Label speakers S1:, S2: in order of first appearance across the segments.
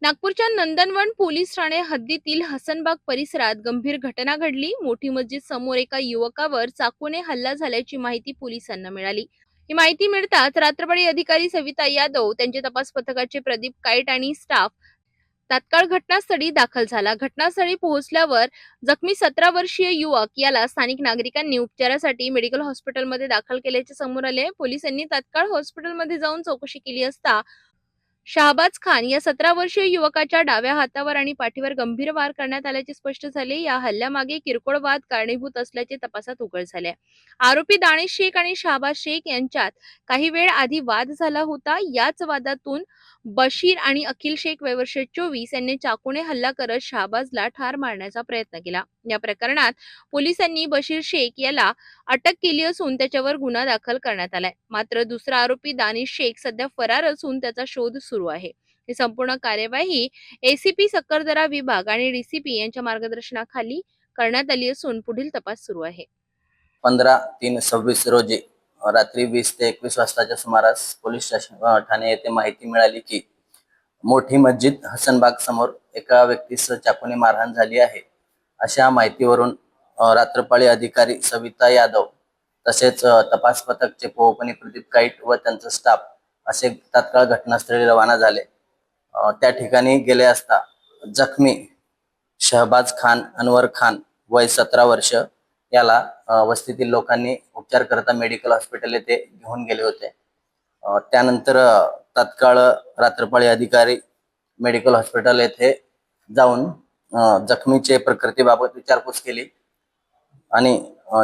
S1: नागपूरच्या नंदनवन पोलीस ठाणे हद्दीतील हसनबाग परिसरात गंभीर घटना घडली। मोठी मस्जिद समोर एका युवकावर चाकूने हल्ला झाल्याची माहिती पोलिसांना मिळाली। ही माहिती मिळताच रात्रपाळी अधिकारी सविता यादव, त्यांचे तपास पथकाचे प्रदीप काईट आणि स्टाफ तात्काळ घटनास्थळी दाखल झाला। घटनास्थळी पोहोचल्यावर जखमी 17 वर्षीय युवक याला स्थानिक नागरिकांनी उपचारासाठी मेडिकल हॉस्पिटलमध्ये दाखल केल्याचे समोर आले। पोलिसांनी तात्काळ हॉस्पिटलमध्ये जाऊन चौकशी केली असता शाहबाज खान या 17 वर्षीय युवकाच्या डाव्या हातावर आणि पाठीवर गंभीर वार करण्यात आल्याचे स्पष्ट झाले। या हल्ल्यामागे किरकोळ वाद कारणीभूत असल्याचे तपासात उघड झाले। आरोपी दानिश शेख आणि शाहबाज शेख यांच्यात काही वेळ आधी वाद झाला होता। याच वादातून बशीर आणि अखिल शेख वय वर्ष 24 यांनी चाकूने हल्ला करत शाहबाजला ठार मारण्याचा प्रयत्न केला। या प्रकरणात पोलिसांनी बशीर शेख याला अटक केली असून त्याच्यावर गुन्हा दाखल करण्यात आलाय। मात्र दुसरा आरोपी दानिश शेख सध्या फरार असून त्याचा शोध सुरू आहे। ही संपूर्ण कार्यवाही एसीपी सक्करदरा विभाग आणि डीसीपी यांच्या मार्गदर्शनाखाली करण्यात आली असून पुढील तपास सुरू आहे।
S2: 15/3/26 रोजी रात्री 20 ते 21 वाजताच्या सुमारास पोलीस स्टेशन ठाणे येथे माहिती मिळाली की मोठी मस्जिद हसनबाग समोर एका व्यक्तीस चाकूने मारहाण झाली आहे। अशा माहितीवरून रात्रपाळी अधिकारी सविता यादव तसेच तपास पथकचे पोहपणी प्रदीप काईट व त्यांचा स्टाफ असे तात्काळ घटनास्थळी रवाना झाले। त्या ठिकाणी गेले असता जखमी शहबाज खान अनवर खान वय 17 वर्ष याला वस्तीतील लोकांनी उपचार करता मेडिकल हॉस्पिटल येथे घेऊन गेले होते। त्यानंतर तात्काळ रात्रपाळी अधिकारी मेडिकल हॉस्पिटल येथे जाऊन जखमीचे प्रकृतीबाबत विचारपूस केली आणि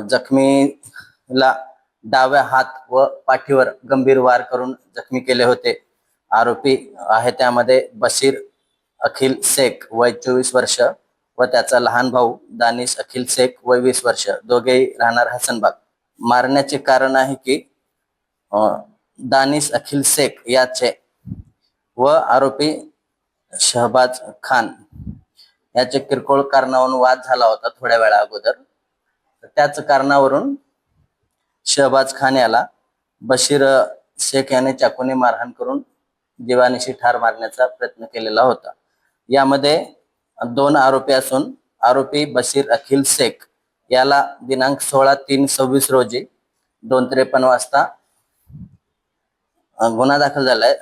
S2: जखमीला डाव्या हात व पाठीवर गंभीर वार करून जखमी केले होते। आरोपी आहे त्यामध्ये बशीर अखिल शेख वय 24 वर्ष व त्याचा लहान भाऊ दानिश अखिल शेख वय 20 वर्ष, दोघेही राहणार हसनबाग। मारण्याचे कारण आहे की दानिश अखिल शेख याचे व आरोपी शहबाज खान याचे किरकोळ कारणावरून वाद झाला होता थोड्या वेळा अगोदर। त्याच कारणावरून शहबाज खान याला बशीर शेख याने चाकूने मारहाण करून जीवानिशी ठार मारण्याचा प्रयत्न केलेला होता। यामध्ये 2 आरोपी असून आरोपी बशीर अखिल शेख याला दिनांक 16/3/26 रोजी 2:53 वाजता गुन्हा दाखल झालाय।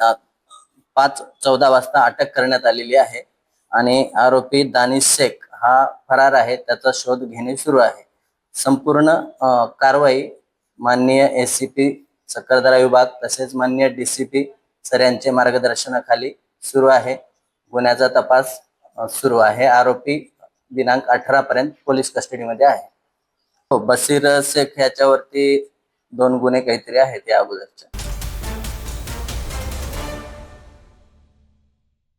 S2: 5:14 वाजता अटक करण्यात आलेली आहे आणि आरोपी दानिश शेख हा फरार आहे, त्याचा शोध घेणे सुरू आहे। संपूर्ण कारवाई माननीय एसीपी सक्करदरा विभाग तसेच माननीय डीसीपी सर यांचे मार्गदर्शनाखाली सुरू आहे। गुन्ह्याचा तपास सुरू आहे। आरोपी दिनांक 18 पर्यंत पोलीस कस्टडीमध्ये आहे। बशीर शेख याच्यावरती 2 गुन्हे काहीतरी आहेत या अगोदरच्या।